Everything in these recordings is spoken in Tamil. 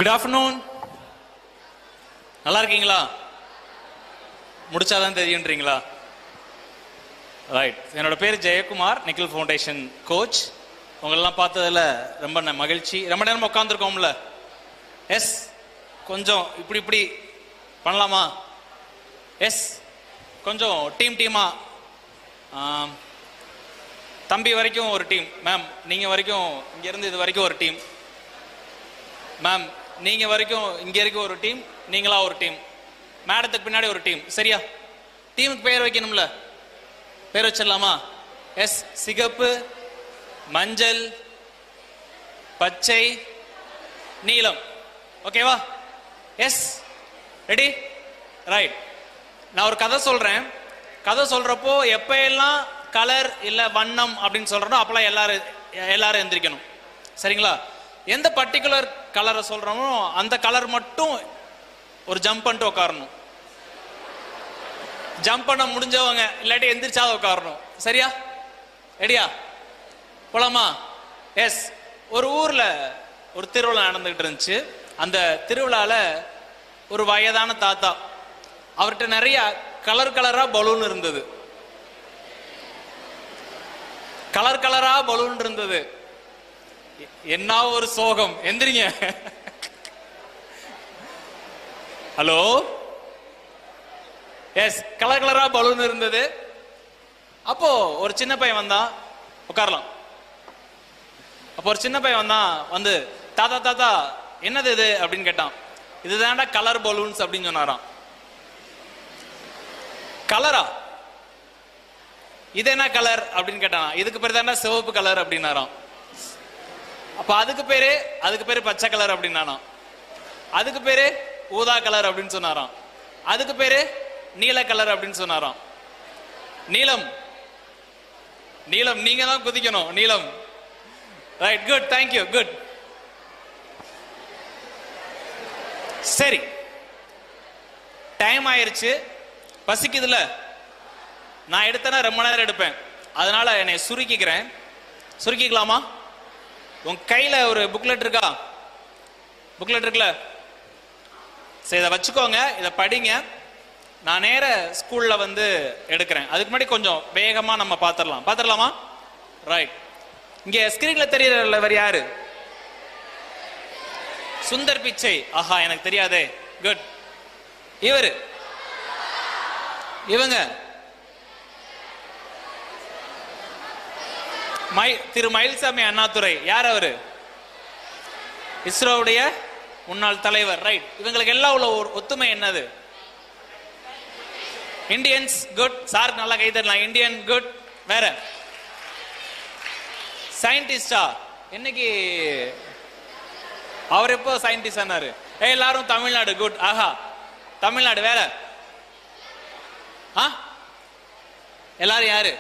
Good afternoon. நல்லா இருக்கீங்களா? முடிச்சாதான் தெரியுன்றீங்களா? ரைட். என்னோட பேர் ஜெயக்குமார், நிக்கில் ஃபவுண்டேஷன் கோச். உங்களெல்லாம் பார்த்ததில் ரொம்ப மகிழ்ச்சி. ரொம்ப நேரம் உட்காந்துருக்கோம்ல. எஸ், கொஞ்சம் இப்படி இப்படி பண்ணலாமா? எஸ், கொஞ்சம் டீமா. தம்பி வரைக்கும் ஒரு டீம். மேம் நீங்கள் வரைக்கும் இங்கேருந்து இது வரைக்கும் ஒரு டீம். மேம் நீங்கள் வரைக்கும் இங்கே இருக்க ஒரு டீம், நீங்களா ஒரு டீம், மேடத்துக்கு பின்னாடி ஒரு டீம். சரியா? டீமுக்கு பேர் வைக்கணும்ல, பேர் வச்சிடலாமா? எஸ், சிகப்பு, மஞ்சள், பச்சை, நீலம். ஓகேவா? Yes, ready? ரைட். நான் ஒரு கதை சொல்றேன். கதை சொல்றப்போ எப்ப எல்லாம் கலர் இல்ல வண்ணம் அப்படின்னு சொல்றோம் அப்பெல்லாம் எல்லாரும் எந்திரிக்கணும். சரிங்களா? எந்த பர்டிகுலர் கலரை சொல்றோமோ அந்த கலர் மட்டும் ஒரு ஜம்ப் பண்ணிட்டு உட்காரணும். ஜம்ப் பண்ண முடிஞ்சவங்க, இல்லாட்டி எந்திரிச்சாத உட்காரணும். சரியா? ரெடியா? போலாமா? எஸ். ஒரு ஊர்ல ஒரு திருவிழா நடந்துகிட்டு இருந்துச்சு. அந்த திருவிழால ஒரு வயதான தாத்தா, அவர்கிட்ட நிறைய கலரா பலூன் இருந்தது. கலரா பலூன் இருந்தது. என்ன ஒரு சோகம். எந்திரிங்க. ஹலோ. எஸ், கலரா பலூன் இருந்தது. அப்போ ஒரு சின்ன பையன் வந்தான். உட்காரலாம். அப்போ ஒரு சின்ன பையன் வந்தான். வந்து தாத்தா என்னது இது அப்படின்னு கேட்டான். இதுதான்டா கலர் பலூன்ஸ் அப்படின்னு சொன்னாராம். கலரா? இது என்ன கலர் அப்படின்னு கேட்டான். இதுக்கு பேர் தான்டா சிவப்பு கலர் அப்படின்னாராம். அப்ப அதுக்கு பேரு பச்சை கலர் அப்படின்னானா. அதுக்கு பேரு ஊதா கலர் அப்படின்னு சொன்னாராம். அதுக்கு பேரு நீல கலர் அப்படின்னு சொன்னாராம். நீலம். நீலம் நீங்க தான் குதிக்கணும். நீலம். Right, good, thank you, good. சரி, டைம் ஆயிருச்சு. பசிக்குதுல. நான் எடுத்தேன்னா ரொம்ப நேரம் எடுப்பேன். அதனால என்னை சுருக்கிக்கிறேன். சுருக்கிக்கலாமா? உங்க கையில ஒரு புக்லெட் இருக்கா? புக்லெட் இருக்குல்ல? சரி, இதை வச்சுக்கோங்க, இதை படிங்க. நான் நேர ஸ்கூல்ல வந்து எடுக்கிறேன். அதுக்கு முன்னாடி கொஞ்சம் வேகமா நம்ம பாத்திரலாமா? ரைட். இங்க ஸ்கிரீன்ல தெரியறவர் யாரு? சுந்தர் பிச்சை. ஆஹா, எனக்கு தெரியாதே. குட். இவங்க திரு மயில்சாமி அண்ணாதுரை. யார் அவரு? இஸ்ரோவுடைய முன்னாள் தலைவர். ரைட். இவங்களுக்கு எல்லாம் உள்ள ஒரு ஒத்துமை என்னது? இந்தியன்ஸ். குட். சார் நல்லா கை தரலாம். இந்தியன். குட். வேற? சயின்டிஸ்டா? இன்னைக்கு அவர் எப்போ சயின்டிஸ்ட் ஆனாரு? எல்லாரும் தமிழ்நாடு. குட். ஆஹா, தமிழ்நாடு. வேற? எல்லாரும் யாரு?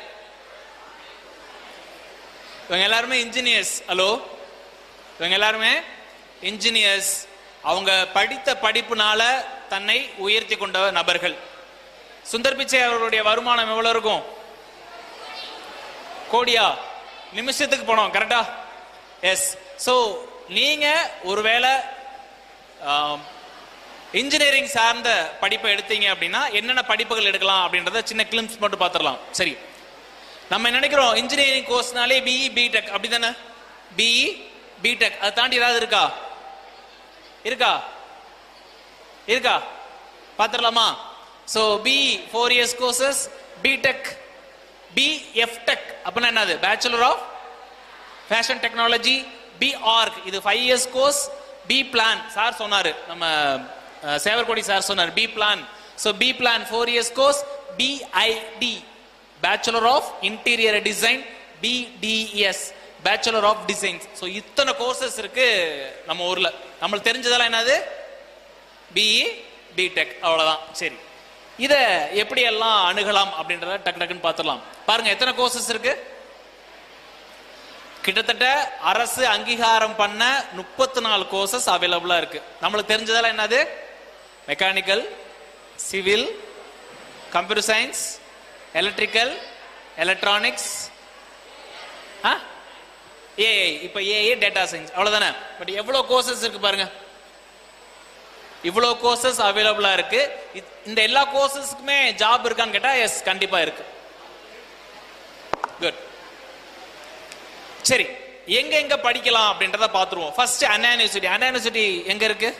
இவங்க எல்லாருமே இன்ஜினியர்ஸ். ஹலோ. இவங்க எல்லாருமே இன்ஜினியர்ஸ். அவங்க படித்த படிப்புனால தன்னை உயர்த்தி கொண்ட நபர்கள். சுந்தர் பிச்சை அவர்களுடைய வருமானம் எவ்வளவு இருக்கும்? கோடியா? நிமிஷத்துக்கு போனோம். கரெக்டா? எஸ். சோ நீங்க ஒருவேளை இன்ஜினியரிங் சார்ந்த படிப்பை எடுத்தீங்க அப்படின்னா என்னென்ன படிப்புகள் எடுக்கலாம் அப்படின்றத சின்ன கிளிம்ஸ் மட்டும் பார்த்துடலாம். சரி, நம்ம நினைக்கிறோம் இன்ஜினியரிங் கோர்ஸ்னாலே பிஇ பிடெக் அப்படிதானே? BE BTech. அதை தாண்டி ஏதாவது இருக்கா? பாத்திரலாமா? So BE 4 years courses, BTech BFTech அப்படின்னா என்னது? Bachelor of fashion technology. BArch இது 5 years course. B plan sir சொன்னாரு, நம்ம சேவர்கோடி சார் சொன்னார். B plan. So B plan 4 years course. BID bachelor of interior design. BDS bachelor of designs. So இத்தனை கோர்சஸ் இருக்கு நம்ம ஊர்ல. நம்மளுக்கு தெரிஞ்சதெல்லாம் என்னது? BE BTech. அவ்வளவுதான். சரி, இத எப்படி எல்லாம் அணுகலாம் அப்படின்றத டக்குன்னு பார்த்துடலாம். பாருங்க, எத்தனை கோர்சஸ் இருக்கு? கிட்டத்தட்ட அரசு அங்கீகாரம் பண்ண 34 கோர்சஸ் அவைலபிளா இருக்கு. நம்மளுக்கு தெரிஞ்சதெல்லாம் என்னது? Mechanical, civil, computer science, electrical, electronics, AI. இப்ப ஏஐ டேட்டா சயின்ஸ். அவ்வளவுதானே? பட் எவ்வளவு கோர்சஸ் இருக்கு பாருங்க. இவ்வளோ கோர்சஸ் அவைலபிளா இருக்கு. இந்த எல்லா கோர்சஸ்க்குமே ஜாப் இருக்கான்னு கேட்டா எஸ், கண்டிப்பா இருக்கு. குட். சரி, எங்க எங்க படிக்கலாம் அப்படின்றத பாத்துருவோம். ஃபர்ஸ்ட் அண்ணா யூனிவர்சிட்டி. அண்ணா யூனிவர்சிட்டி எங்க இருக்கு?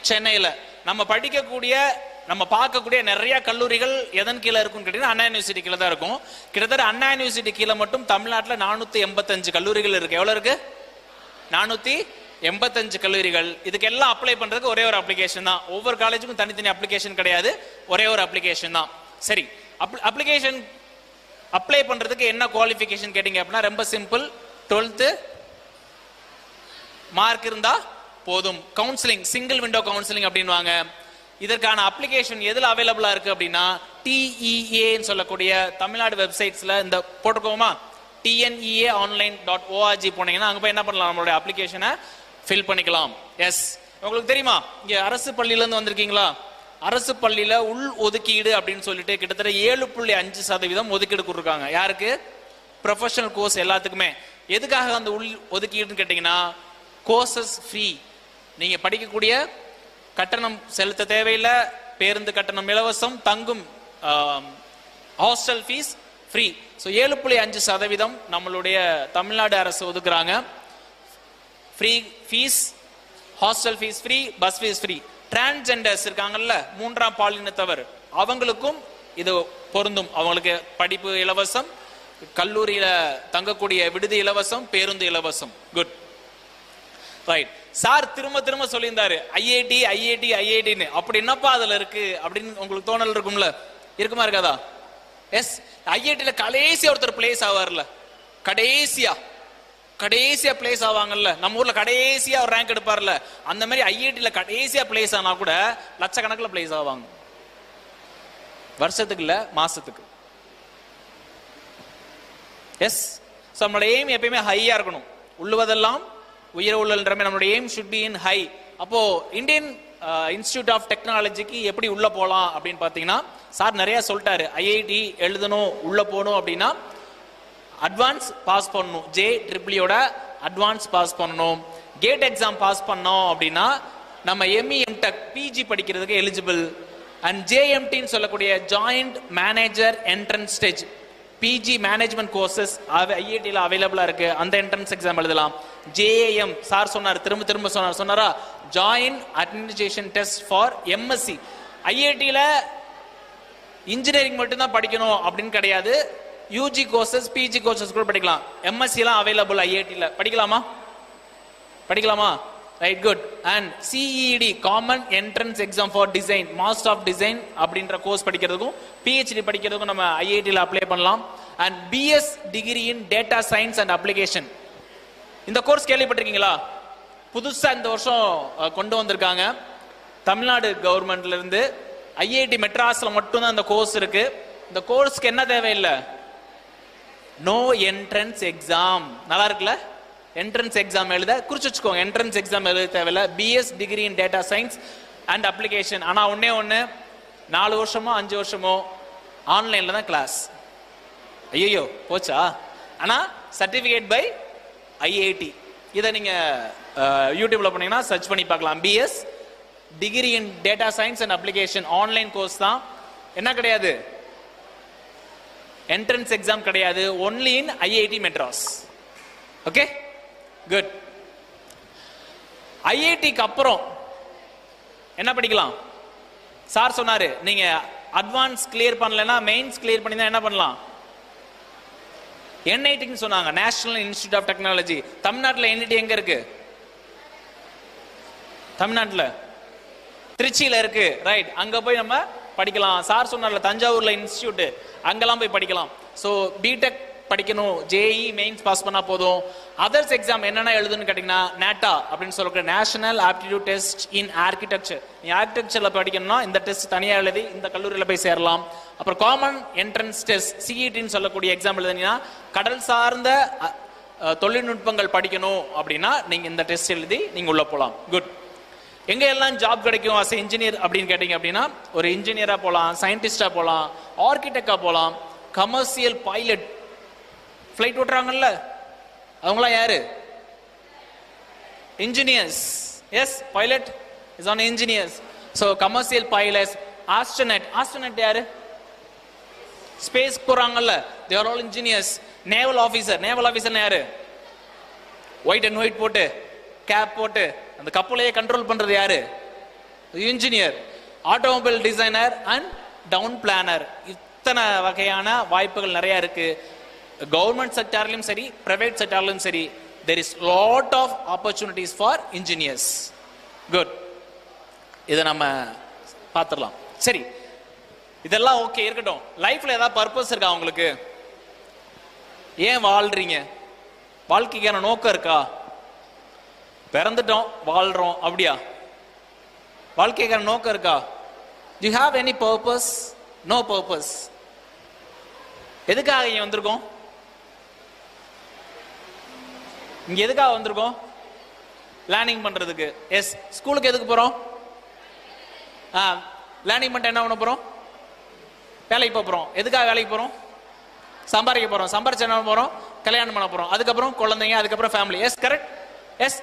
சென்னையில. நம்ம படிக்கக்கூடிய நம்ம பார்க்கக்கூடிய நிறைய கல்லூரிகள் எதன் கீழே இருக்கும்னு கேட்டீங்கன்னா அண்ணா யூனிவர்சிட்டி கீழே தான் இருக்கும். கிட்டத்தட்ட அண்ணா யூனிவர்சிட்டி கீழே மட்டும் தமிழ்நாட்டில் 485 கல்லூரிகள் இருக்கு. எவ்வளவு இருக்கு? 485 கல்லூரிகள். இதுக்கு எல்லாம் அப்ளை பண்றதுக்கு ஒரே ஒரு அப்ளிகேஷன் தான். ஒவ்வொரு காலேஜுக்கும் தனித்தனி அப்ளிகேஷன் கிடையாது, ஒரே ஒரு அப்ளிகேஷன் தான். சரி, அப்ளிகேஷன் அப்ளை பண்றதுக்கு என்ன குவாலிஃபிகேஷன் கேட்டீங்க அப்படின்னா ரொம்ப சிம்பிள். 12th மார்க் இருந்தா போதும். கவுன்சிலிங், சிங்கிள் விண்டோ கவுன்சிலிங் அப்படின்வாங்க. இதற்கான அப்ளிகேஷன் எதுல அவைலபிளா இருக்கு அப்படின்னா TEA சொல்லக்கூடிய தமிழ்நாடு வெப்சைட்ஸ்ல இந்த போட்டுக்கோமா, TNEAonline.org போனீங்கன்னா அங்க போய் என்ன பண்ணலாம், நம்மளுடைய அப்ளிகேஷனை ஃபில் பண்ணிக்கலாம். எஸ், உங்களுக்கு தெரியுமா இங்க அரசு பள்ளியில இருந்து வந்திருக்கீங்களா? அரசு பள்ளியில உள் ஒதுக்கீடு அப்படின்னு சொல்லிட்டு கிட்டத்தட்ட 7.5% ஒதுக்கீடு கொடுத்துருக்காங்க. யாருக்கு? ப்ரொஃபஷனல் கோர்ஸ் எல்லாத்துக்குமே. எதுக்காக அந்த உள் ஒதுக்கீடுன்னு கேட்டீங்கன்னா கோர்சஸ் ஃப்ரீ. நீங்க படிக்கக்கூடிய கட்டணம் செலுத்த தேவையில்லை, பேருந்து கட்டணம் இலவசம், தங்கும் ஹாஸ்டல் ஃபீஸ் ஃப்ரீ. ஸோ 7.5% நம்மளுடைய தமிழ்நாடு அரசு ஒதுக்குறாங்க. Free fees, hostel fees free, bus fees free. Transgenders இருக்காங்கல்ல, 3ஆம் பாலினத்தவர், அவங்களுக்கும் இது பொருந்தும். அவங்களுக்கு படிப்பு இலவசம், கல்லூரியில தங்கக்கூடிய விடுதி இலவசம், பேருந்து இலவசம். Good, right. சார் திரும்ப திரும்ப சொல்லியிருந்தாரு ஐஐடி ஐஐடி ஐஐடின்னு. அப்படி என்னப்பா அதுல இருக்கு அப்படின்னு உங்களுக்கு தோணல் இருக்கும்ல, இருக்குமா இருக்காதா? எஸ், ஐஐடியில கடைசியா ஒருத்தர் பிளேஸ் ஆவார்ல, கடைசியா பிளேஸ் ஆவாங்கல்ல, நம்ம ஊர்ல கடைசியா ஒரு ரேங்க் எடுப்பார்ல, அந்த மாதிரி ஐஐடியில கடைசியா பிளேஸ் ஆனா கூட லட்சக்கணக்கில் பிளேஸ் ஆவாங்க. வருஷத்துக்கு இல்ல, மாசத்துக்கு. எஸ், நம்மளோட எய்ம் எப்பயுமே ஹையா இருக்கணும். உள்ளுவதெல்லாம் உயர உள்ளன்ற நம்மளுடைய aim should be in high. அப்போ இந்தியன் இன்ஸ்டிடியூட் ஆஃப் டெக்னாலஜிக்கு எப்படி உள்ள போலாம் அப்படின்னு பாத்தீங்கன்னா சார் நிறைய சொல்லிட்டாரு. ஐஐடி எழுதணும், உள்ள போகணும் அப்படின்னா அட்வான்ஸ் பாஸ் பண்ணணும். JEEOட அட்வான்ஸ் பாஸ் பண்ணணும். கேட் எக்ஸாம் பாஸ் பண்ணோம் அப்படின்னா நம்ம ME MTech PG படிக்கிறதுக்கு எலிஜிபிள். அண்ட் JMTன்னு சொல்லக்கூடிய joint manager entrance stage PG management courses ஐஐடியில் அவைலபிளா இருக்கு. அந்த என்ட்ரன்ஸ் எக்ஸாம் எழுதலாம். JAM சார் சொன்னார், திரும்ப திரும்ப சொன்னாரா, joint administration test for MSc. ஐஐடியில் இன்ஜினியரிங் மட்டும்தான் படிக்கணும் அப்படின்னு கிடையாது. UG கோர்சஸ் PG கோர்சஸ் கூட படிக்கலாம். MSc எல்லாம் அவைலபிள் ஐஐடியில். படிக்கலாமா? Right, good. And CED common entrance exam for design, master of design அப்படின்ற கோர்ஸ் படிக்கிறதுக்கும் PhD படிக்கிறதுக்கும் நம்ம ஐஐடியில் அப்ளை பண்ணலாம். And BS degree in data science and application. இந்த கோர்ஸ் கேள்விப்பட்டிருக்கீங்களா? புதுசா இந்த வருஷம் கொண்டு வந்திருக்காங்க தமிழ்நாடு கவர்மெண்ட்ல இருந்து. ஐஐடி மெட்ராஸ்ல மட்டும்தான் இந்த கோர்ஸ் இருக்கு. இந்த கோர்ஸ்க்கு என்ன தேவையில்லை, நோ என்ட்ரன்ஸ் எக்ஸாம். நல்லா இருக்குல்ல? என்ட்ரன்ஸ் எக்ஸாம் எழுத குறிச்சு வச்சுக்கோங்க. என்ட்ரன்ஸ் எக்ஸாம் எழுத தேவையில்ல. BS degree in data science and application. ஆனா ஒன்னே 4 வருஷமோ 5 வருஷமோ ஆன்லைன்ல தான் கிளாஸ். ஐயோ போச்சா? ஆனா சர்டிபிகேட் பை ஐஐடி. இதை நீங்க யூடியூப்ல பண்ணீங்கன்னா சர்ச் பண்ணி பார்க்கலாம். BS degree in data science and application online course தான். என்ன கிடையாது, என்ட்ரன்ஸ் எக்ஸாம் கிடையாது. Only in IIT Madras. Okay, good. ஐஐடிக்கு அப்புறம் என்ன படிக்கலாம்? சார் சொன்னாரு நீங்க அட்வான்ஸ் கிளியர் பண்ணலன்னா மெயின்ஸ் கிளியர் பண்ணி தான் என்ன பண்ணலாம்? NITன்னு சொன்னாங்க, நேஷனல் இன்ஸ்டிடியூட் ஆஃப் டெக்னாலஜி. தமிழ்நாட்டில் NIT எங்க இருக்கு? தமிழ்நாட்டில் திருச்சியில இருக்கு. ரைட், அங்க போய் நம்ம படிக்கலாம். சார் சொன்னார்ல தஞ்சாவூர்ல இன்ஸ்டிடியூட், அங்கெல்லாம் போய் படிக்கலாம். ஸோ பிடெக் படிக்கணும், JEE மெயின்ஸ் பாஸ் பண்ணா போதும். அதர்ஸ் எக்ஸாம் என்னென்ன எழுதுன்னு கேட்டீங்கன்னா NATA அப்படின்னு சொல்லக்கூடிய நேஷனல் ஆப்டிடியூட் டெஸ்ட் இன் ஆர்கிடெக்சர். நீ ஆர்கிடெக்சர்ல படிக்கணும்னா இந்த டெஸ்ட் தனியாக எழுதி இந்த கல்லூரியில் போய் சேரலாம். அப்புறம் காமன் என்ட்ரன்ஸ் டெஸ்ட் CETன்னு சொல்லக்கூடிய எக்ஸாம் எழுதுனீங்கன்னா கடல் சார்ந்த தொழில்நுட்பங்கள் படிக்கணும் அப்படின்னா நீங்க இந்த டெஸ்ட் எழுதி நீங்க உள்ள போகலாம். குட். எங்க எல்லாம் ஜாப் கிடைக்கும் அஸ் இன்ஜினியர் அப்படின்னு கேட்டீங்க அப்படின்னா ஒரு இன்ஜினியரா போகலாம், சயின்டிஸ்டா போகலாம், ஆர்கிடெக்டா போகலாம், கமர்ஷியல் பைலட், ஃபிளைட் ஓட்டுறாங்கல்ல அவங்களாம் யாரு? Engineers. Yes, pilot is an engineers. So commercial pilots, astronaut. Astronaut யாரு? ஸ்பேஸ் போறாங்கல்ல, they are all engineers. Naval officer, naval officer யாரு? ஒயிட் அண்ட் ஒயிட் போட்டு கேப் போட்டு அந்த கப்பலையே கண்ட்ரோல் பண்றது யாரு? Engineer. Automobile designer and town planner. இத்தனை வகையான வாய்ப்புகள் நிறைய இருக்கு. கவர்மெண்ட் செக்டார்லயும் சரி, பிரைவேட் செக்டார்லயும் சரி, there is lot of opportunities for engineers. Good. இதை நம்ம பார்த்துடலாம். சரி, இதெல்லாம் ஓகே இருக்கட்டும். லைஃப்ல ஏதாவது பர்பஸ் இருக்கா உங்களுக்கு? ஏன் வாழ்றீங்க? வாழ்க்கைக்கான நோக்கம் இருக்கா? பிறந்துட்டோம், வாழ்றோம், அப்படியா? வாழ்க்கைக்கான நோக்கம் இருக்கா? Do you have any purpose? No purpose. எதுக்காக இங்க வந்திருக்கோம்? இங்க எதுக்காக வந்திருக்கோம்? லேர்னிங் பண்றதுக்கு. எஸ். ஸ்கூலுக்கு எதுக்கு போறோம்? லேர்னிங் பண்ணிட்டு என்ன பண்ண போறோம்? வேலைக்கு போறோம். எதுக்காக வேலைக்கு போறோம்? சம்பாதிக்க போறோம். சம்பாரிச்சு என்ன போறோம்? கல்யாணம் பண்ண போறோம். அதுக்கப்புறம் குழந்தைங்க, அதுக்கப்புறம் ஃபேமிலி. S, correct. எஸ்.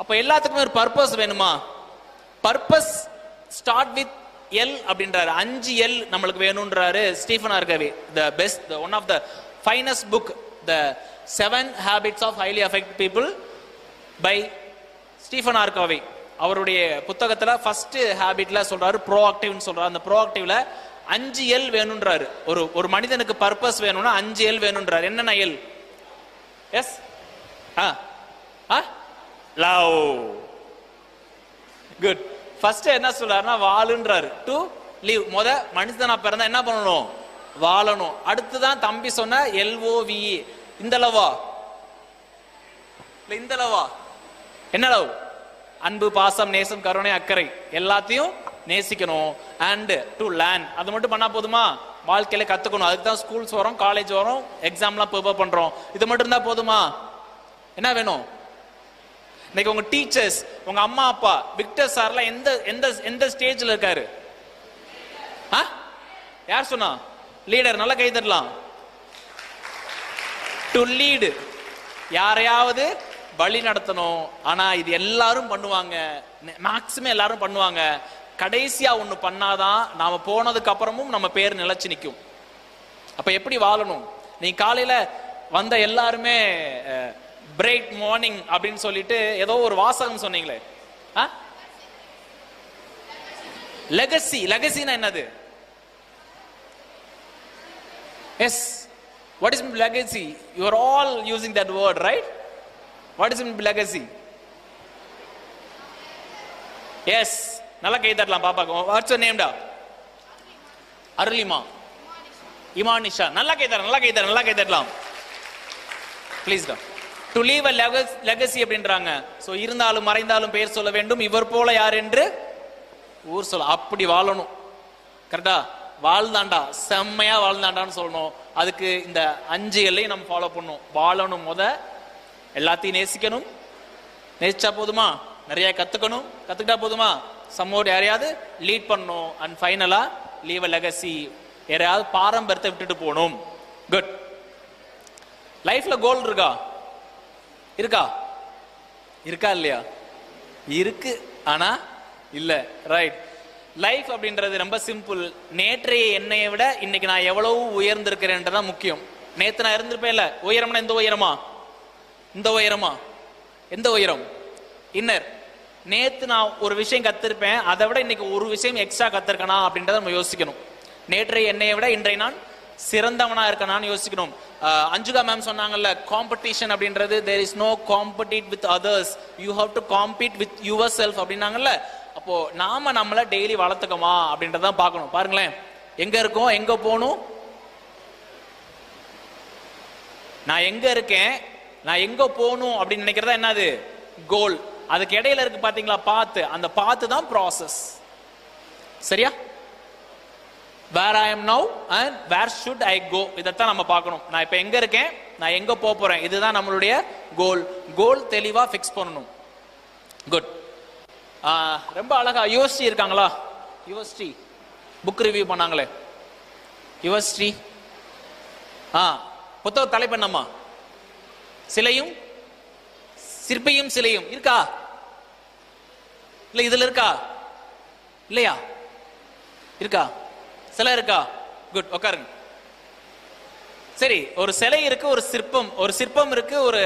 அப்ப எல்லாத்துக்குமே ஒரு பர்பஸ் வேணுமா? பர்பஸ் ஸ்டார்ட் வித் எல் அப்படின்றாரு. 5 எல் நம்மளுக்கு வேணும்ன்றாரு Stephen R Covey. The best, one of the finest book, the 7 habits of highly affect people by Stephen R Covey. அவருடைய புத்தகத்துல ஃபர்ஸ்ட் ஹேபிட்ல சொல்றாரு ப்ரோஆக்டிவ்னு சொல்றாரு. அந்த ப்ரோஆக்டிவ்ல 5 எல் வேணும்ன்றாரு. ஒரு மனிதனுக்கு பர்பஸ் வேணும்னா 5 எல் வேணும்ன்றாரு. என்னென்ன L? Yes. Love. Good. First என்ன சொல்றாருன்னா வாழுன்றாரு. To leave. மனுஷனா பிறந்தா என்ன பண்ணணும்? வாழணும். அடுத்துதான் தம்பி சொன்ன LOVE. இந்த லவ்வா இல்ல இந்த லவ்வா? என்ன லவ்? அன்பு, பாசம், நேசம், கருணை, அக்கறை எல்லாத்தையும் நேசிக்கணும். And to learn. அது மட்டும் பண்ணா போதுமா? வாழ்க்கையில கத்துக்கணும். அதுக்கு தான் ஸ்கூல்ஸ் வரும், காலேஜ் வரும், எக்ஸாம்லாம் ப்ரிப்பேர் பண்றோம். இது மட்டும் இருந்தா போதுமா? என்ன வேணும்? இன்னைக்கு உங்க டீச்சர்ஸ், உங்க அம்மா அப்பா, விக்டர் சார்லாம் எந்த எந்த எந்த ஸ்டேஜ்ல இருக்காரு? யார் சொன்னா? லீடர். நல்லா கை தட்டலாம். To lead. யாரையாவது வழி நடத்தணும். ஆனா இது எல்லாரும் பண்ணுவாங்க, மேக்ஸிமம் எல்லாரும் பண்ணுவாங்க. கடைசியா ஒண்ணு பண்ணாதான் நாம போனதுக்கு அப்புறமும் நம்ம பேர் நிலைச்சு நிற்கும். அப்ப எப்படி வாழணும்? நீ காலையில வந்த எல்லாருமே பிரைட் மார்னிங் அப்படின்னு சொல்லிட்டு ஏதோ ஒரு வாசகம் சொன்னீங்களே, லெகசி. லெகசினா என்னது? Yes. What is legacy? You are all using that word, right? What is legacy? Yes. நல்லா கை தட்டலாம் பாப்பாக்கு. What's your name டா? அருளிமா. இமானிஷா. நல்லா கை தட்டலாம், நல்லா கை தட்டலாம், நல்லா கை தட்டலாம். ப்ளீஸ் டா. டு லீவ் a legacy அப்படின்றாங்க. சோ இருந்தாலும் மறைந்தாலும் பெயர் சொல்ல வேண்டும், இவர் போல யார் என்று ஊர் சொல்ல. அப்படி வாழணும். கரெக்டா? வாழ்ந்தாண்டா, செம்மையா வாழ்ந்தாண்டான்னு சொல்லணும். அதுக்கு இந்த 5 எல்லையும் நம்ம ஃபாலோ பண்ணணும். வாழணும். எல்லாத்தையும் நேசிக்கணும். நேசிச்சா போதுமா? நிறைய கத்துக்கணும். கத்துக்கிட்டா போதுமா? சம்மோடு யாரையாவது லீட் பண்ணணும். அண்ட் ஃபைனலா லீவ் அ லெகசி. யாரையாவது பாரம்பரியத்தை விட்டுட்டு போகணும். குட். லைஃப்ல கோல் இருக்கா? இருக்கா? இருக்கா இல்லையா? இருக்கு, ஆனா இல்ல. ரைட். லைஃப் அப்படின்றது ரொம்ப சிம்பிள். நேற்றைய என்னையை விட இன்னைக்கு நான் எவ்வளவு உயர்ந்திருக்கிறேன்றதான் முக்கியம். நேத்து நான் இருந்திருப்பேன் இல்ல. உயரம்னா எந்த உயரமா? இந்த உயரமா? எந்த உயரம்? இன்னர். நேத்து நான் ஒரு விஷயம் கத்திருப்பேன், அதை விட இன்னைக்கு ஒரு விஷயம் எக்ஸ்ட்ரா கத்திருக்கனா அப்படின்றத நம்ம யோசிக்கணும். நேற்றைய என்னையை விட இன்றைய நான் சிறந்தவனா இருக்கனான்னு யோசிக்கணும். அஞ்சுகா மேம் சொன்னாங்கல்ல, காம்படிஷன் அப்படின்றது there is no compete with others, you have to compete with yourself அப்படின்னாங்கல்ல. அப்போ நாம நம்மள டெய்லி வளர்த்துக்கோமா அப்படின்றதான் பார்க்கணும். பாருங்களேன், எங்க இருக்கோம், எங்க போகணும், நான் எங்க இருக்கேன், நான் எங்க போகணும் அப்படின்னு நினைக்கிறதா என்னது கோல். அதுக்கு இடையில இருக்கு பாத்தீங்களா பாத்து, அந்த பாத்து தான் ப்ராசஸ். சரியா? Where I am now and where should I go, இதைத்தான் நம்ம பார்க்கணும். நான் இப்ப எங்க இருக்கேன், நான் எங்க போறேன், இதுதான் நம்மளுடைய கோல். கோல் தெளிவா ஃபிக்ஸ் பண்ணணும். குட். ரொம்ப அழகா யுவஸ்ரீ இருக்காங்களா? யுவஸ்ரீ புக் ரிவ்யூ பண்ணாங்களே, யுவஸ்ரீ புத்தக தலைப்பு என்னம்மா? சிலையும் சிற்பியும் சிலையும் இருக்கா? இல்ல இதுல இருக்கா? இல்லையா? இருக்கா? சிலை இருக்கா? குட், உட்காருங்க. சரி, ஒரு சிலை இருக்கு, ஒரு சிற்பம் இருக்கு, ஒரு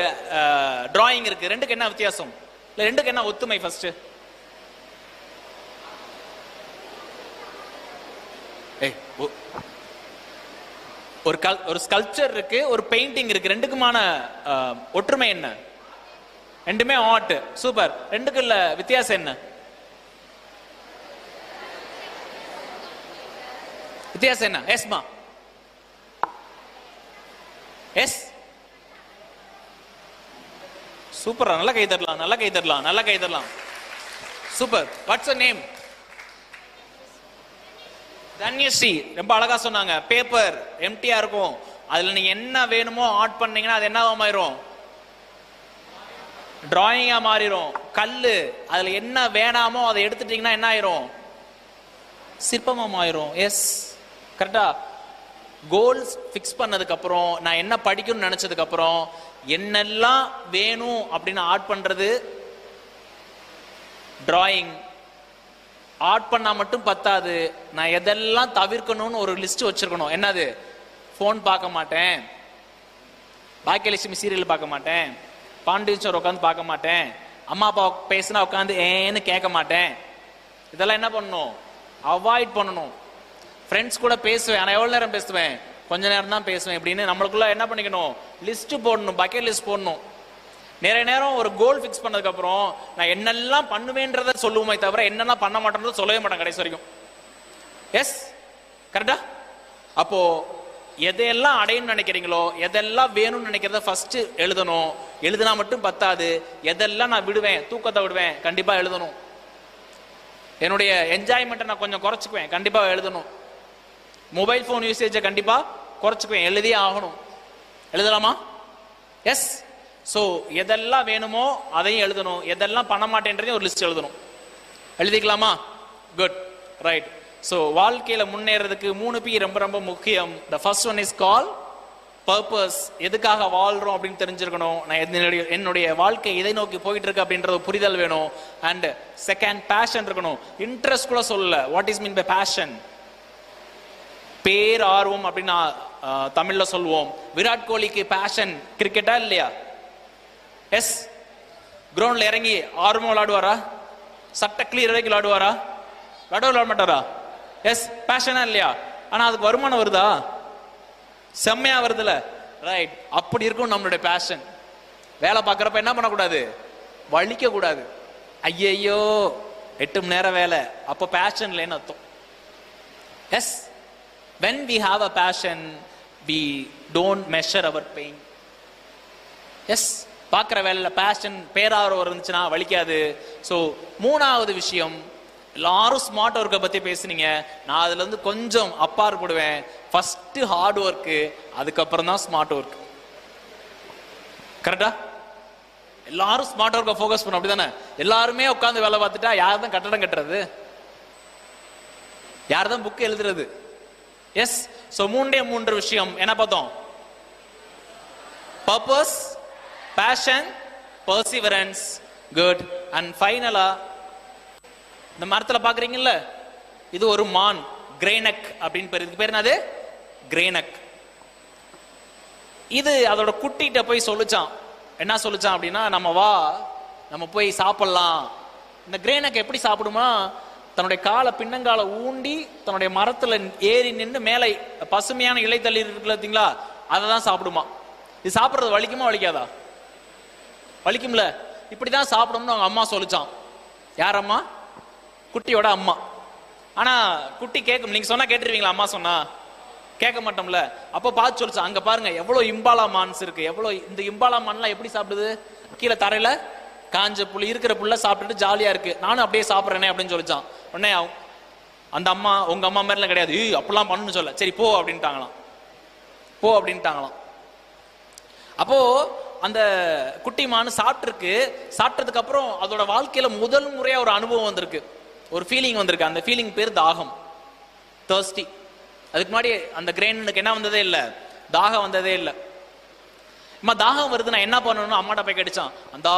டிராயிங் இருக்கு. ரெண்டுக்கு என்ன வித்தியாசம்? இல்ல ரெண்டுக்கு என்ன ஒத்துமை? ஃபர்ஸ்ட் ஒரு ஸ்கல்ப்சர் இருக்கு, ஒரு பெயிண்டிங் இருக்கு. ரெண்டுக்குமான ஒற்றுமை என்ன? ரெண்டுமே ஆர்ட். சூப்பர். ரெண்டுக்கு இல்ல வித்தியாசம் என்ன? வித்தியாசம் என்ன? எஸ்மா, எஸ். சூப்பரா, நல்ல கை தரலாம், நல்ல கை தரலாம், நல்ல கை தரலாம். Super. What's your name? Dhanyashree. ரொம்ப அழகா சொன்னாங்க. பேப்பர் எம்டியா இருக்கும், அதுல நீங்க என்ன வேணுமோ ஆட் பண்ணீங்கன்னா அது என்ன ஆயிரும்? டிராயிங்கா மாறிடும். கல்லு, அதுல என்ன வேணாமோ அதை எடுத்துட்டீங்கன்னா என்ன ஆயிரும்? சிற்பமா ஆயிரும். எஸ், கரெக்டா. கோல்ஸ் ஃபிக்ஸ் பண்ணதுக்கு அப்புறம், நான் என்ன படிக்கணும்னு நினைச்சதுக்கு அப்புறம், என்னெல்லாம் வேணும் அப்படின்னு ஆட் பண்றது டிராயிங். ஆட் பண்ணா மட்டும் பத்தாது, நான் எதெல்லாம் தவிர்க்கணும்னு ஒரு லிஸ்ட் வச்சிருக்கணும். என்னது? போன் பார்க்க மாட்டேன், பாக்கியலட்சுமி சீரியல் பார்க்க மாட்டேன், பாண்டிச்சோர் உட்காந்து பார்க்க மாட்டேன், அம்மா அப்பா பேசினா உட்காந்து ஏன்னு கேட்க மாட்டேன். இதெல்லாம் என்ன பண்ணணும்? அவாய்ட் பண்ணணும். ஃப்ரெண்ட்ஸ் கூட பேசுவேன், ஆனால் எவ்வளோ நேரம் பேசுவேன்? கொஞ்ச நேரம் தான் பேசுவேன். இப்படின்னு நம்மளுக்குள்ள என்ன பண்ணிக்கணும்? லிஸ்ட் போடணும், பக்கெட் லிஸ்ட் போடணும். நிறைய நேரம் ஒரு கோல் ஃபிக்ஸ் பண்ணதுக்கு அப்புறம் நான் என்னெல்லாம் பண்ணுவேன்றத சொல்லுவோமே தவிர என்னெல்லாம் பண்ண மாட்டேன்றத சொல்லவே மாட்டேன் கடைசி வரைக்கும். எஸ், கரெக்டா? அப்போ எதையெல்லாம் அடையணும்னு நினைக்கிறீங்களோ, எதெல்லாம் வேணும்னு நினைக்கிறத ஃபர்ஸ்ட் எழுதணும். எழுதுனா மட்டும் பத்தாது, எதெல்லாம் நான் விடுவேன், தூக்கத்தை விடுவேன், கண்டிப்பா எழுதணும். என்னுடைய என்ஜாய்மெண்ட்டை நான் கொஞ்சம் குறைச்சிக்குவேன், கண்டிப்பா எழுதணும். மொபைல் போன் யூசேஜை கண்டிப்பா குறைச்சிக்குவேன், எழுதியே ஆகணும். எழுதலாமா? எஸ். ஸோ எதெல்லாம் வேணுமோ அதையும் எழுதணும், எதெல்லாம் பண்ண மாட்டேன்றதையும் ஒரு லிஸ்ட் எழுதணும். எழுதிக்கலாமா? Good, right. ஸோ வாழ்க்கையில முன்னேறதுக்கு 3P ரொம்ப ரொம்ப முக்கியம். The first one is call purpose. எதுக்காக வாழ்றோம் அப்படின்னு தெரிஞ்சிருக்கணும். நான் என்னுடைய வாழ்க்கை எதை நோக்கி போயிட்டு இருக்கு அப்படின்றது புரிதல் வேணும். அண்ட் செகண்ட், பேஷன் இருக்கணும். இன்ட்ரெஸ்ட் கூட சொல்லல. What is mean by passion? பேர் ஆர்வம் அப்படின்னு தமிழ்ல சொல்லுவோம். விராட் கோலிக்கு பேஷன் கிரிக்கெட்டா இல்லையா? எஸ். கிரவுண்ட்ல இறங்கி ஆர்வம் விளையாடுவாரா? சட்ட கிளியர் வரைக்கும் விளையாடுவாரா? விளையாட மாட்டாரா? எஸ். பேஷனா இல்லையா? ஆனா அதுக்கு வருமானம் வருதா? செம்மையா வருதுல, ரைட். அப்படி இருக்கும் நம்மளுடைய பேஷன். வேலை பார்க்கறப்ப என்ன பண்ணக்கூடாது? வலிக்க கூடாது. ஐயையோ 8 மணி நேரம் வேலை, அப்ப பேஷன் இல்லைன்னு அர்த்தம். S. when we have a passion, we don't measure our pain. Yes. பார்க்குற வேலையில் பேஷன், பேரார்வம் இருந்துச்சுன்னா வலிக்காது. ஸோ 3வது விஷயம், எல்லாரும் ஸ்மார்ட் ஒர்க்கை பற்றி பேசுனீங்க. நான் அதுல இருந்து கொஞ்சம் அப்பாற்படுவேன். ஃபர்ஸ்ட் ஹார்ட் ஒர்க்கு, அதுக்கப்புறம் தான் ஸ்மார்ட் ஒர்க். கரெக்டா? எல்லாரும் ஸ்மார்ட் ஒர்க்கை ஃபோக்கஸ் பண்ணும், அப்படிதானே? எல்லாருமே உட்காந்து வேலை பார்த்துட்டா யார் தான் கட்டடம் கட்டுறது? யார் தான் புக் எழுதுறது? எஸ். ஸோ 3 விஷயம் என்ன பார்த்தோம்? Purpose, passion, perseverance. Good. And ஃபைனலா, இந்த மரத்துல பாக்குறீங்கல்ல, இது ஒரு மான், கிரேனக் அப்படின்னு பேர். இதுக்கு பேர் என்னது? கிரேனக். இது அதோட குட்டிகிட்ட போய் சொல்லுச்சான். என்ன சொல்லுச்சான் அப்படின்னா, நம்ம போய் சாப்பிடலாம். இந்த கிரேனக் எப்படி சாப்பிடுமா? தன்னுடைய காலை, பின்னங்கால ஊண்டி தன்னுடைய மரத்துல ஏறி நின்று மேலே பசுமையான இலை தள்ளி இருக்குல்ல, அதை தான் சாப்பிடுமா. இது சாப்பிட்றது வலிக்குமா வலிக்காதா? வலிக்கும்ல. இப்படிதான் சாப்பிடும்னு அவங்க அம்மா சொல்லிச்சான். யார் அம்மா? குட்டியோட அம்மா. ஆனா குட்டி கேட்கும். நீங்க சொன்னா கேட்டுருவீங்களா? அம்மா சொன்னா கேட்க மாட்டோம்ல. அப்போ பார்த்து சொல்லிச்சான், அங்க பாருங்க எவ்வளவு இம்பாலா மான்ஸ் இருக்கு. எவ்வளவு இந்த இம்பாலா மான்லாம் எப்படி சாப்பிடுது? கீழே தரையில காஞ்ச புல் இருக்கிற புல்ல சாப்பிட்டுட்டு ஜாலியா இருக்கு, நானும் அப்படியே சாப்பிட்றேனே அப்படின்னு சொல்லிச்சான். உடனே அந்த அம்மா, உங்க அம்மா மாதிரிலாம் கிடையாது, அப்படிலாம் பண்ணு சொல்ல, சரி போ அப்படின்ட்டாங்களாம். போ அப்படின்ட்டாங்களாம். அப்போ அந்த குட்டி மான் சாப்பிட்டுருக்கு. சாப்பிட்டதுக்கு அப்புறம் அதோட வாழ்க்கையில முதல் முறையா ஒரு அனுபவம் வந்திருக்கு, ஒரு ஃபீலிங் வந்திருக்கு. அந்த ஃபீலிங் பேர் தாகம், தர்ஸ்டி. அதுக்கு முன்னாடி அந்த கிரெயினுக்கு என்ன வந்ததே இல்லை, தாகம் வந்ததே இல்லை. அம்மா தாகம் வருது, நான் என்ன பண்ணணும்? அம்மாட்ட போய் கேட்டுச்சான். அந்த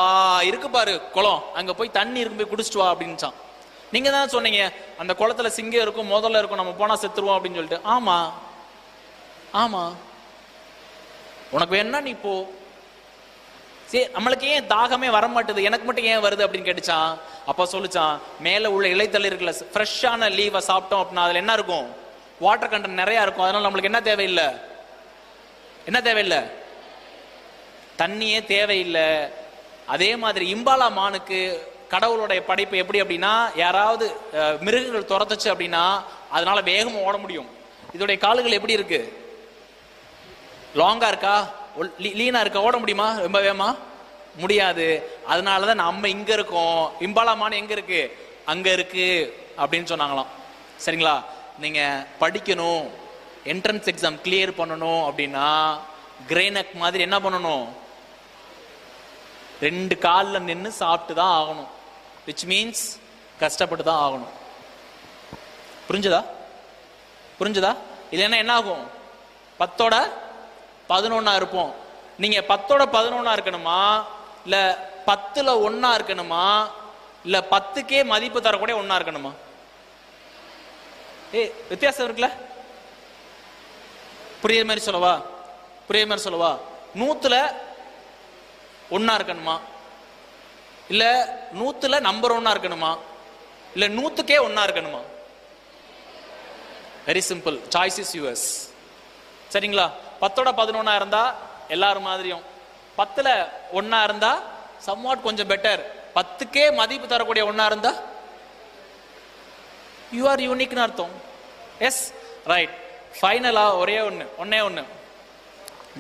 இருக்கு பாரு குளம், அங்க போய் தண்ணி இருக்கு, போய் குடிச்சிட்டு வா அப்படின்னுச்சான். நீங்க தான் சொன்னீங்க அந்த குளத்துல சிங்கம் இருக்கும், முதல்ல இருக்கும், நம்ம போனா செத்துருவோம் அப்படின்னு சொல்லிட்டு. ஆமா ஆமா, உனக்கு வேணா நீ போ. சரி, நம்மளுக்கு ஏன் தாகமே வர மாட்டுது, எனக்கு மட்டும் ஏன் வருது அப்படின்னு கேட்டுச்சான். அப்ப சொல்லிச்சான், மேல உள்ள இலைத்தளிர்களை ஃப்ரெஷ்ஷான லீவை சாப்பிட்டோம் அப்படின்னா அதுல என்ன இருக்கும்? வாட்டர் கண்டென்ட் நிறைய இருக்கும். அதனால நம்மளுக்கு என்ன தேவையில்லை? என்ன தேவையில்லை? தண்ணியே தேவையில்லை. அதே மாதிரி இம்பாலா மானுக்கு கடவுளுடைய படைப்பு எப்படி அப்படின்னா, யாராவது மிருகங்கள் துரத்துச்சு அப்படின்னா அதனால வேகமா ஓட முடியும். இதோடைய கால்கள் எப்படி இருக்கு? லாங்கா இருக்கா, லீனா இருக்கா? ஓட முடியுமா ரொம்ப வேகமா? முடியாது. அதனாலதான் நம்ம இங்க இருக்கோம், இம்பாலா மான் எங்க இருக்கு? அங்க இருக்கு அப்படின்னு சொன்னாங்களாம். சரிங்களா? நீங்க படிக்கணும், என்ட்ரன்ஸ் எக்ஸாம் கிளியர் பண்ணணும் அப்படின்னா கிரேனக் மாதிரி என்ன பண்ணணும்? 2 காலில் நின்று சாப்பிட்டு தான் ஆகணும். விச் மீன்ஸ் கஷ்டப்பட்டு தான் ஆகணும். புரிஞ்சுதா? புரிஞ்சுதா? இல்லைன்னா என்ன ஆகும்? 10ஓட 11 இருப்போம். நீங்க 10ஓட 11 இருக்கணுமா, இல்ல 10ல் 1 இருக்கணுமா, இல்ல 10க்கே மதிப்பு தரக்கூடிய 1 இருக்கணுமா? வித்தியாசம் இருக்குல்ல? புரியுற மாதிரி சொல்லவா? புரியுற மாதிரி சொல்லவா? 100ல் 1 இருக்கணுமா, இல்ல 100ல் நம்பர் 1 இருக்கணுமா, இல்ல 100க்கே 1 இருக்கணுமா? Very simple, choice is yours. சரிங்களா? 10ஓட 11 இருந்தா எல்லாரும் மாதிரியும், 10ல் 1 இருந்தா சம்வாட் கொஞ்சம் பெட்டர், 10க்கே மதிப்பு தரக்கூடிய 1 இருந்தா யூ ஆர் யூனிக்னு அர்த்தம். Yes, right. ஃபைனலா ஒன்னே ஒன்னு.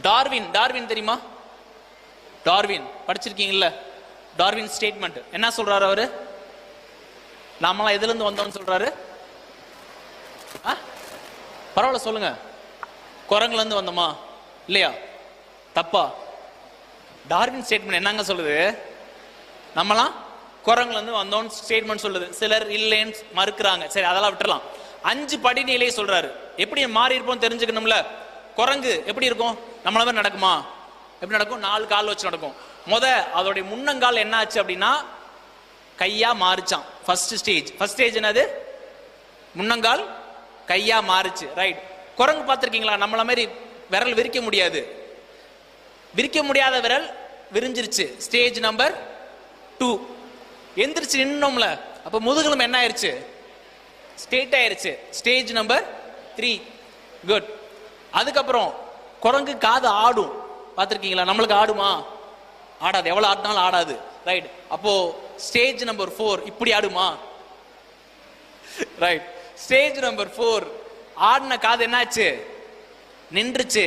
டார்வின் தெரியுமா? டார்வின் படிச்சிருக்கீங்கல்ல? டார்வின் ஸ்டேட்மெண்ட் என்ன சொல்றாரு அவரு? நாமெல்லாம் எதுல இருந்து வந்தோம்னு சொல்றாரு? பரவாயில்ல சொல்லுங்க. குரங்குல இருந்து வந்தோமா இல்லையா? தப்பா? டார்வின் ஸ்டேட்மெண்ட் என்னங்க சொல்லுது? நம்மலாம் குரங்குல இருந்து வந்தோம் ஸ்டேட்மெண்ட் சொல்லுது. சிலர் இல்லைன்னு மறுக்கிறாங்க. சரி, அதெல்லாம் விட்டுறலாம். 5 படிநிலையை சொல்றாரு. எப்படி மாறி இருப்போம் தெரிஞ்சுக்கணும்ல. குரங்கு எப்படி இருக்கும்? நம்மள மாதிரி நடக்குமா? எப்படி நடக்கும்? 4 கால் வச்சு நடக்கும். அதோடைய முன்னங்கால் என்ன ஆச்சு அப்படின்னா கையா மாறிச்சான். ஃபர்ஸ்ட் ஸ்டேஜ் என்னது? முன்னங்கால் கையா மாறிச்சு. ரைட். குரங்கு பார்த்திருக்கீங்களா? நம்மள மாதிரி விரல் விரிக்க முடியாது. விரிக்க முடியாத விரல் விரிஞ்சிருச்சு. Stage number 2. எந்திரிச்சு நின்னோம்ல, அப்ப முதுகெலும்பு என்ன ஆயிருச்சு? ஸ்ட்ரெயிட் ஆயிருச்சு. Stage number 3. குட். அதுக்கப்புறம் குரங்கு காது ஆடும். பார்த்திருக்கீங்களா? நம்மளுக்கு ஆடுமா? ஆடாது. எவ்வளவு ஆடினாலும் ஆடாது. ரைட். அப்போ ஸ்டேஜ் நம்பர் 4 இப்படி ஆடுமா? ரைட். ஸ்டேஜ் நம்பர் 4 ஆடின காது என்னாச்சு? நின்றுச்சு.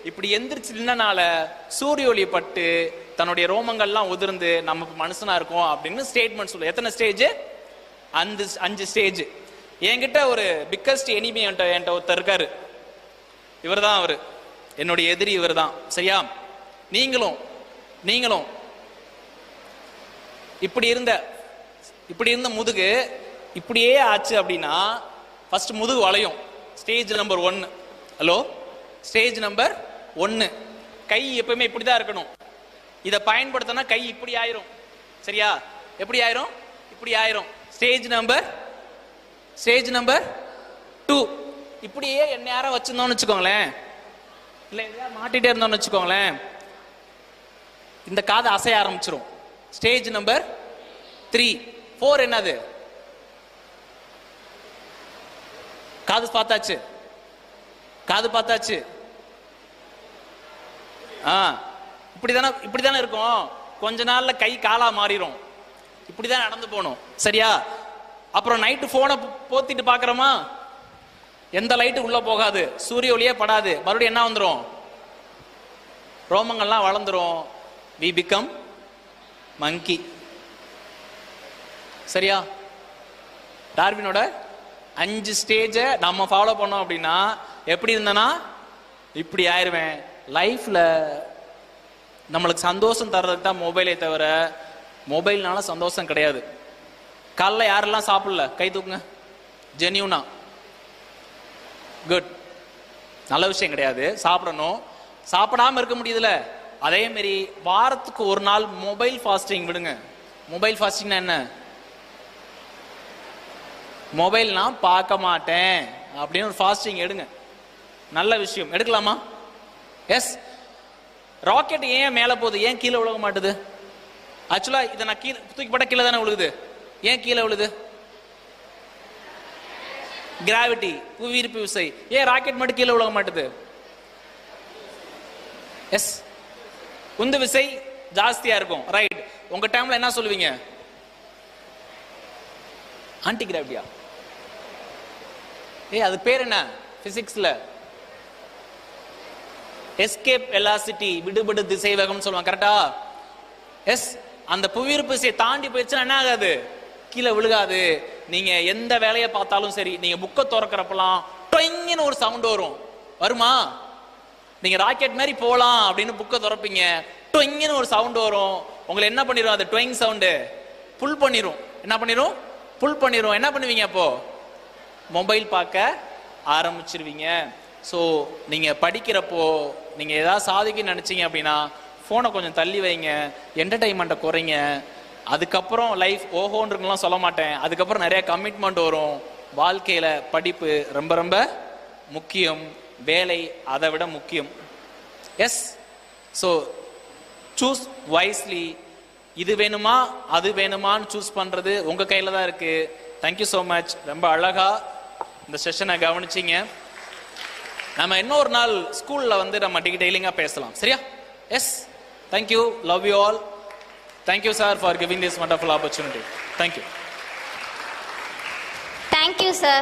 இப்படி எந்திரிச்சு நின்னனால சூரிய ஒளி பட்டு தன்னுடைய ரோமங்கள்லாம் உதிர்ந்து நமக்கு மனுஷனா இருக்கும் அப்படின்னு ஸ்டேட்மெண்ட் சொல்லு. எத்தனை ஸ்டேஜ்? 5 ஸ்டேஜ். என்கிட்ட ஒரு பிக்கஸ்ட் எனிமி என்கிட்ட ஒருத்தர் இருக்காரு. இவர் தான் அவரு, என்னுடைய எதிரி இவர் தான். சரியா? நீங்களும் இப்படி இருந்த முதுகு இப்படியே ஆச்சு அப்படின்னா ஃபர்ஸ்ட் முதுகு வளையும். Stage number 1. Hello, stage number 1. கை எப்பவுமே இப்படிதான் இருக்கணும். இதை பயன்படுத்தினா கை இப்படி ஆயிரும். சரியா? எப்படி ஆயிரும்? இப்படி ஆயிரும். Stage number 2. இப்படியே என்ன யாரும் வச்சிருந்தோம்னு வச்சுக்கோங்களேன், இல்ல மாட்டிட்டே இருந்தோம்னு வச்சுக்கோங்களேன், இந்த காது அசைய ஆரம்பிச்சிரும். Stage number 3. 4 என்னது? காது பார்த்தாச்சு. இப்படிதானே இருக்கும். கொஞ்ச நாள்ல கை காலா மாறிடும். இப்படிதான் நடந்து போகணும். சரியா? அப்புறம் நைட்டு போனை போத்திட்டு பாக்குறோமா, எந்த லைட்டு உள்ள போகாது, சூரிய ஒளியே படாது. மறுபடியும் என்ன வந்துடும்? ரோமங்கள்லாம் வளர்ந்துரும். we become monkey. சரியா? டார்வினோட 5 ஸ்டேஜ நம்ம ஃபாலோ பண்ணோம் அப்படின்னா எப்படி இருந்தனா இப்படி ஆயிருவேன். லைஃப்ல நம்மளுக்கு சந்தோஷம் தர்றதுக்கு தான் மொபைலே தவிர மொபைல்னால சந்தோஷம் கிடையாது. காலைல யாரெல்லாம் சாப்பிடல கை தூக்குங்க. ஜென்யூனா குட், நல்ல விஷயம் கிடையாது. சாப்பிடணும். சாப்பிடாம இருக்க முடியுதுல, அதே மாதிரி வாரத்துக்கு ஒரு நாள் மொபைல் ஃபாஸ்டிங் விடுங்க. மொபைல் ஃபாஸ்டிங்னா என்ன? மொபைல் நான் பார்க்க மாட்டேன் அப்படின்னு ஒரு ஃபாஸ்டிங் எடுங்க. நல்ல விஷயம், எடுக்கலாமா? எஸ். ராக்கெட் ஏன் மேலே போகுது, ஏன் கீழே விழுக மாட்டுது? ஆக்சுவலா இதை நான் கீழே தூக்கி போட்டா கீழே தானே விழுகுது. ஏன் கீழே விழுது? கிராவிட்டி, புவியீர்ப்பு விசை. ஏன் ராக்கெட் மட்டும் கீழே விழுக மாட்டுது? எஸ், உந்து விசை ஜாஸ்தியா இருக்கும். ரைட். உங்க டைம்ல என்ன சொல்லுவீங்க? ஆன்டி கிராவிட்டியா? அது பேர் என்ன பிசிக்ஸ்ல? எஸ்கேப் வெலாசிட்டி, விடுபடு திசை வேகம் சொல்லுவாங்க. கரெக்டா? எஸ். அந்த புவியீர்ப்பு விசையை தாண்டி போயிடுச்சுன்னா என்ன ஆகாது? கீழே விழுகாது. நீங்க எந்த வேலையை பார்த்தாலும் சரி, நீங்க புக்கை திறக்கிறப்பெல்லாம் டொயிங்னு ஒரு சவுண்ட் வரும். வருமா? நீங்க ராக்கெட் மாதிரி போலாம் அப்படின்னு புக்கை திறப்பீங்க, டொயிங்னு ஒரு சவுண்ட் வரும். உங்களை என்ன பண்ணிரும்? அது டொயிங் சவுண்டு புல் பண்ணிரும். என்ன பண்ணிரும்? புல் பண்ணிரும். என்ன பண்ணுவீங்க அப்போ? மொபைல் பார்க்க ஆரம்பிச்சிருவீங்க. ஸோ நீங்க படிக்கிறப்போ நீங்க ஏதாவது சாதிக்க நினைச்சீங்க அப்படின்னா போனை கொஞ்சம் தள்ளி வைங்க, என்டர்டைன்மெண்ட்டை குறைங்க. அதுக்கப்புறம் லைஃப் ஓஹோன்றலாம் சொல்ல மாட்டேன், அதுக்கப்புறம் நிறைய கமிட்மெண்ட் வரும். வாழ்க்கையில படிப்பு ரொம்ப ரொம்ப முக்கியம், வேலை அதை விட முக்கியம். எஸ். So choose wisely. இது வேணுமா அது வேணுமான்னு சூஸ் பண்றது உங்க கையில தான் இருக்கு. Thank you so much. ரொம்ப அழகா இந்த செஷனை கவனிச்சிங்க. நம்ம இன்னொரு நாள் ஸ்கூல்ல வந்து நம்ம டீடைலிங்கா பேசலாம். சரியா? Yes. Thank you. Love you all. Thank you, sir, for giving this wonderful opportunity. Thank you. Thank you, sir.